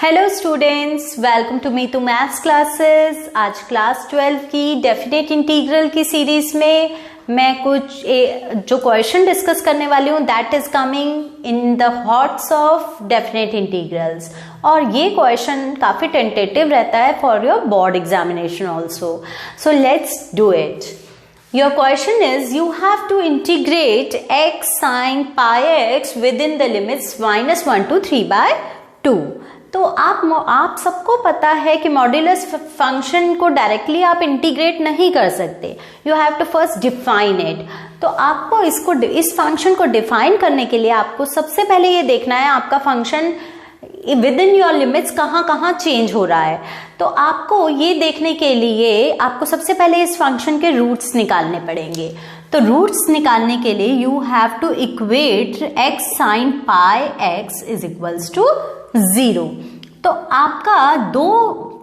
Hello students, welcome to Meetu maths classes. आज class 12 की definite integral की सीरीज में मैं कुछ जो क्वेश्चन डिस्कस करने वाली हूँ that is coming in the hots of definite integrals. और ये क्वेश्चन काफी टेंटेटिव रहता है for your board examination also. So let's do it. Your question is you have to integrate x sin pi x within the limits -1 to 3/2। तो आप सबको पता है कि मॉड्यूलस फंक्शन को डायरेक्टली आप इंटीग्रेट नहीं कर सकते, you have to first define it. तो आपको इस फंक्शन को डिफाइन करने के लिए आपको सबसे पहले ये देखना है आपका function with in your limits कहाँ चेंज हो रहा है। तो आपको ये देखने के लिए आपको सबसे पहले इस फंक्शन के रूट्स निकालने पड़ेंगे। तो रूट्स निकालने के लिए you have to equate x sin pi x is equals to 0। तो आपका दो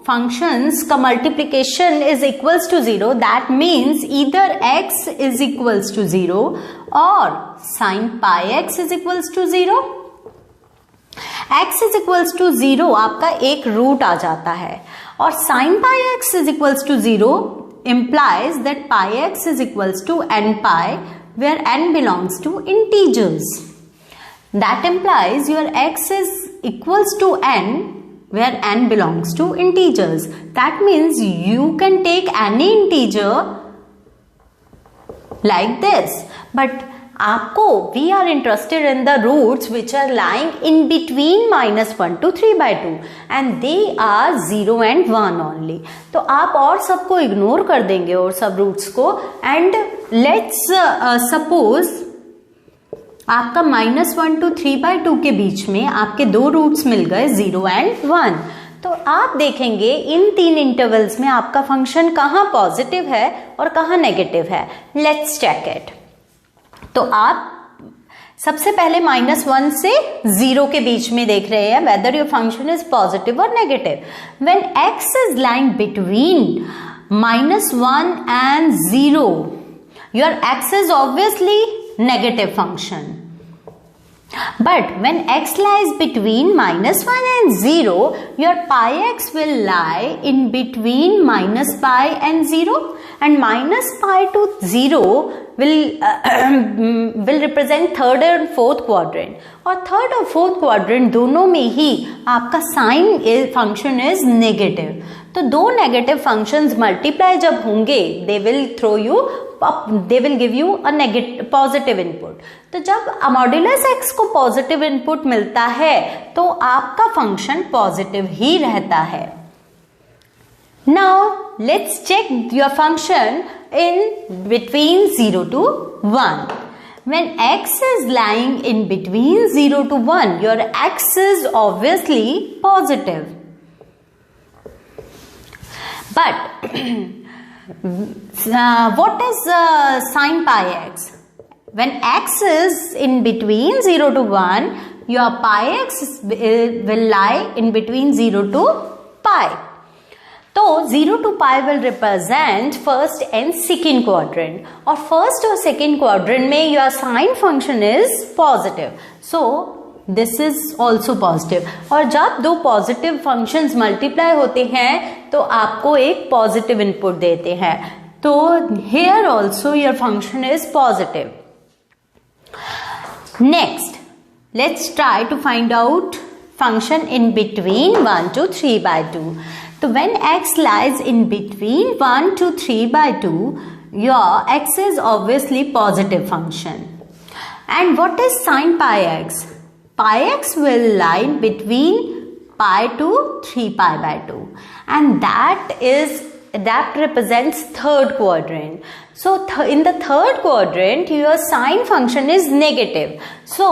फंक्शंस का multiplication is equals to 0, that means either x is equals to 0 और sin pi x is equals to 0। x is equals to 0 आपका एक root आ जाता है और sin pi x is equals to 0 implies that pi x is equals to n pi where n belongs to integers. That implies your x is equals to n where n belongs to integers. That means you can take any integer like this. But आपको we are interested in the roots which are lying in between -1 to 3/2 and they are 0 and 1 only. तो आप और सबको ignore कर देंगे और सब roots को एंड लेट्स सपोज आपका -1 to 3/2 के बीच में आपके दो रूट्स मिल गए 0 and 1। तो आप देखेंगे इन तीन इंटरवल्स में आपका फंक्शन कहाँ पॉजिटिव है और कहाँ नेगेटिव है। Let's check it. तो आप सबसे पहले -1 से 0 के बीच में देख रहे हैं whether your function is positive और negative. When x is lying between -1 and 0 your x is obviously negative function. But when x lies between -1 and 0, your pi x will lie in between -pi and 0, and -pi to 0 will represent third and fourth quadrant. और third और fourth quadrant दोनों में ही आपका sine function is negative. तो दो negative functions multiply जब होंगे they will give you a negative positive input। तो जब मॉड्यूलस x को पॉजिटिव इनपुट मिलता है तो आपका फंक्शन पॉजिटिव ही रहता है। Now let's check your function in between 0 to 1. When x is lying in between 0 to 1, your x is obviously positive. But what is sin pi x? When x is in between 0 to 1, your pi x will lie in between 0 to pi. तो 0 to pi will represent first and second quadrant और first और second quadrant में your sin function is positive. So this is also positive। और जब दो positive functions multiply होते हैं तो आपको एक पॉजिटिव इनपुट देते हैं। तो here also your function is positive। Next, let's try to find out function in between 1 to 3/2। तो when x lies in between 1 to 3/2, your x is obviously positive function. And what is sin pi x? Pi x will lie between pi to 3/2 and that represents third quadrant. So in the third quadrant your sine function is negative, so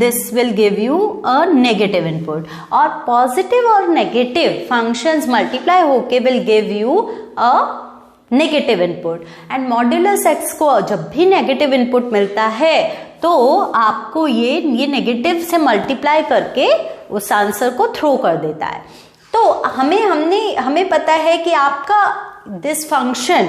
this will give you a negative input। और positive और negative functions multiply होके will give you a negative input। and modulus x को जब भी negative input मिलता है तो आपको ये नेगेटिव से मल्टीप्लाई करके उस आंसर को थ्रो कर देता है। तो हमें पता है कि आपका this function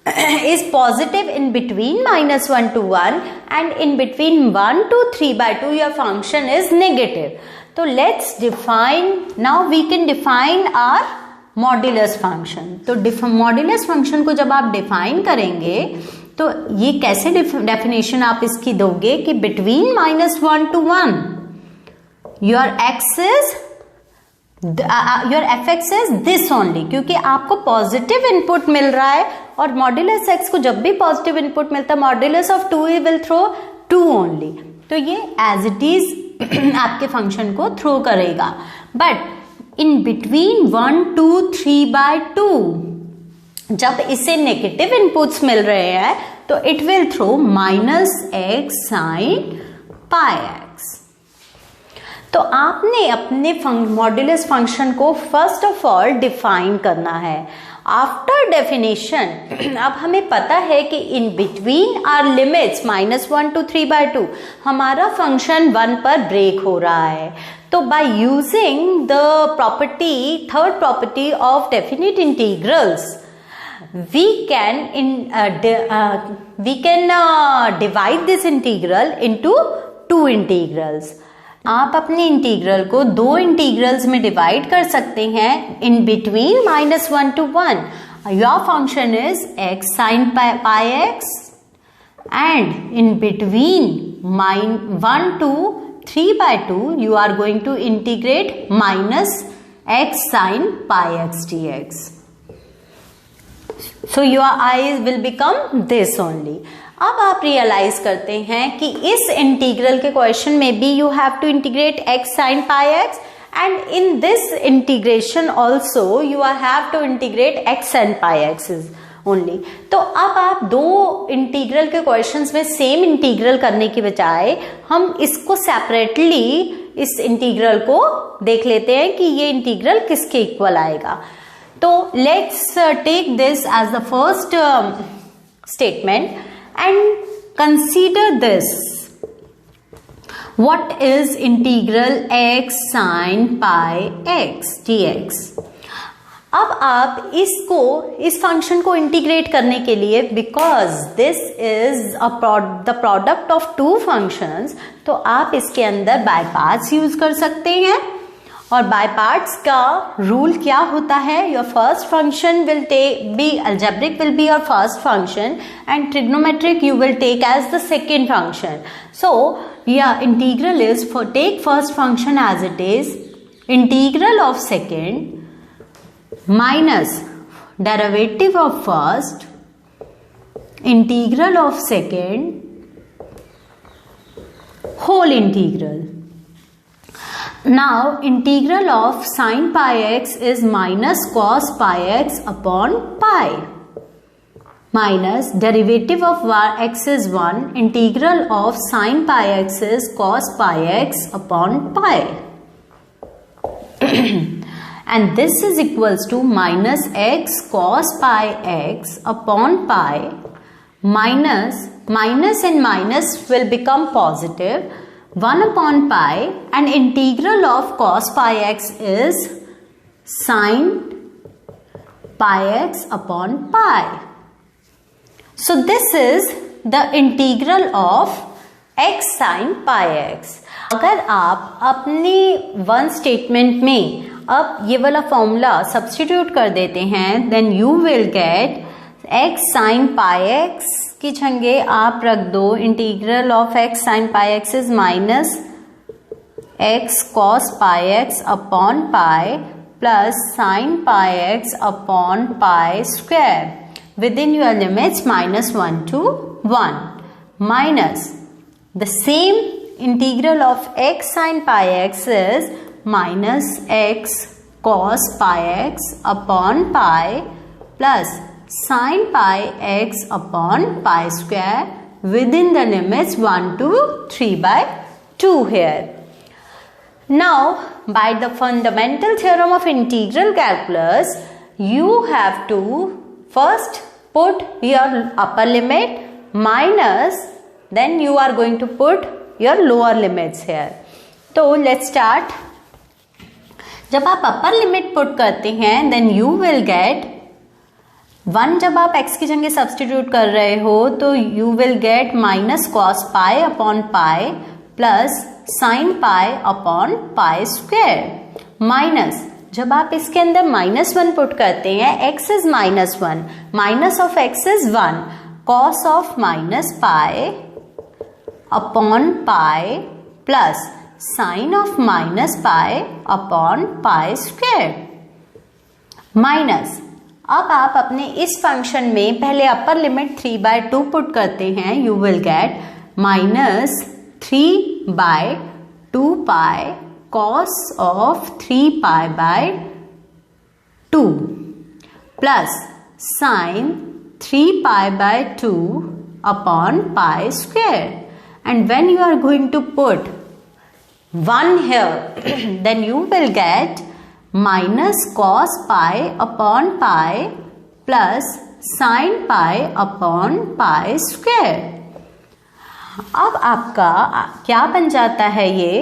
is positive in between -1 to 1 and in between 1 to 3/2 your function is negative. So let's define, now we can define our modulus function. तो modulus function को जब आप define करेंगे तो ये कैसे definition आप इसकी दोगे कि between -1 to 1 your x is your fx is this only, क्योंकि आपको पॉजिटिव इनपुट मिल रहा है और मॉड्यूलस x को जब भी पॉजिटिव इनपुट मिलता है modulus of 2 will throw 2 only, तो ये एज इट इज आपके फंक्शन को थ्रो करेगा. बट इन बिटवीन 1 2 3/2 जब इसे नेगेटिव इनपुट्स मिल रहे हैं तो it will throw -x sin pi x. तो आपने अपने मॉड्यूलस फंक्शन को फर्स्ट ऑफ ऑल डिफाइन करना है. आफ्टर डेफिनेशन अब हमें पता है कि in between our limits -1 to 3/2 हमारा फंक्शन 1 पर ब्रेक हो रहा है. तो by using the property, third property of definite integrals, we can divide this integral into two integrals. आप अपने इंटीग्रल को दो इंटीग्रल्स में डिवाइड कर सकते हैं. इन between -1 to 1 your function is x sin pi x and in between 1 to 3/2 you are going to integrate -x sin pi x dx. So your I will become this only. अब आप realise करते हैं कि इस integral के question में भी you have to integrate x sin pi x and in this integration also you have to integrate x sin pi x only. तो अब आप दो इंटीग्रल के क्वेश्चंस में सेम इंटीग्रल करने की बजाय हम इसको सेपरेटली इस इंटीग्रल को देख लेते हैं कि ये इंटीग्रल किसके इक्वल आएगा. तो let's take this as the first statement and consider this. What is integral x sin pi x dx? अब आप इस फंक्शन को इंटीग्रेट करने के लिए, because this is the product of two functions, तो आप इसके अंदर बाय पार्ट्स यूज कर सकते हैं. और बाय पार्ट्स का रूल क्या होता है? Your first function will be algebraic will be your first function and trigonometric you will take as the second function. So yeah, integral is for take first function as it is, integral of second minus derivative of first, integral of second, whole integral. Now integral of sin pi x is minus cos pi x upon pi minus derivative of x is 1, integral of sin pi x is cos pi x upon pi and this is equals to minus x cos pi x upon pi minus and minus will become positive 1 upon pi and integral of cos pi x is sin pi x upon pi. So this is the integral of x sin pi x. अगर आप अपने one statement में अब ये वाला formula substitute कर देते हैं, then you will get x sin pi x की जगह आप रख दो integral of x sin pi x is minus x cos pi x upon pi plus sin pi x upon pi square with in your limits -1 to 1 minus the same integral of x sin pi x is minus x cos pi x upon pi plus sin pi x upon pi square within the limits 1 to 3/2 here. Now by the fundamental theorem of integral calculus you have to first put your upper limit minus then you are going to put your lower limits here. तो let's start. जब आप upper limit put करते हैं then you will get 1 जब आप x की जगह substitute कर रहे हो तो you will get minus cos pi upon pi plus sine pi upon pi square minus जब आप इसके अंदर -1 पुट करते हैं x is -1 minus of x is 1 cos of minus pi upon pi plus sign of minus pi upon pi square minus अब आप अपने इस फंक्शन में पहले अपर लिमिट 3/2 पुट करते हैं you will get minus 3/2 pi cos of 3π/2 plus sine 3π/2 upon pi square and when you are going to put 1 here then you will get minus cos pi upon pi plus sin pi upon pi square. अब आपका क्या बन जाता है ये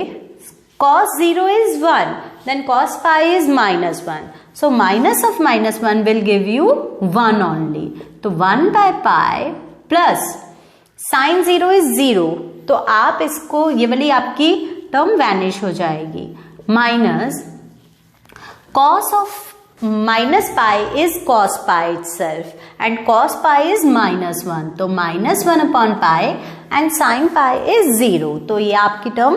cos 0 is 1 then cos pi is -1 so minus of -1 will give you 1 only तो 1/pi plus sin 0 is 0 तो आप इसको ये वाली आपकी टर्म वैनिश हो जाएगी minus cos of minus pi is cos pi itself and cos pi is -1 तो -1 upon pi and sin pi is 0 तो ये आपकी टर्म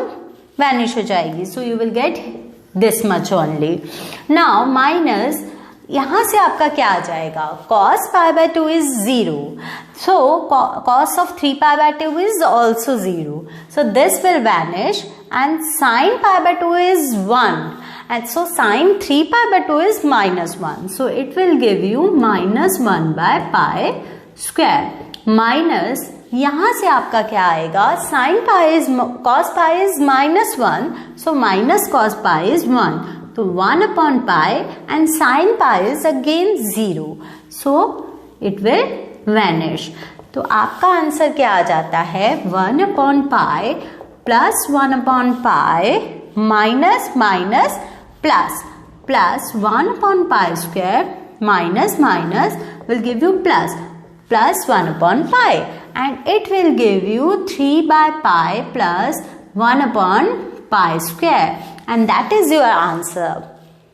वैनिश हो जाएगी so you will get this much only now minus यहां से आपका क्या आ जाएगा cos pi/2 is 0 so cos of 3π/2 is also 0 so this will vanish and sin pi/2 is 1 and so sin 3π/2 is -1 so it will give you -1/pi square minus यहां से आपका क्या आएगा sin pi is cos pi is -1 so minus cos pi is 1 तो 1 upon pi and sin pi is again 0 so it will vanish तो आपका answer क्या आ जाता है 1 upon pi plus 1 upon pi minus minus plus 1 upon pi square minus will give you plus 1 upon pi and it will give you 3/pi plus 1 upon pi square and that is your answer.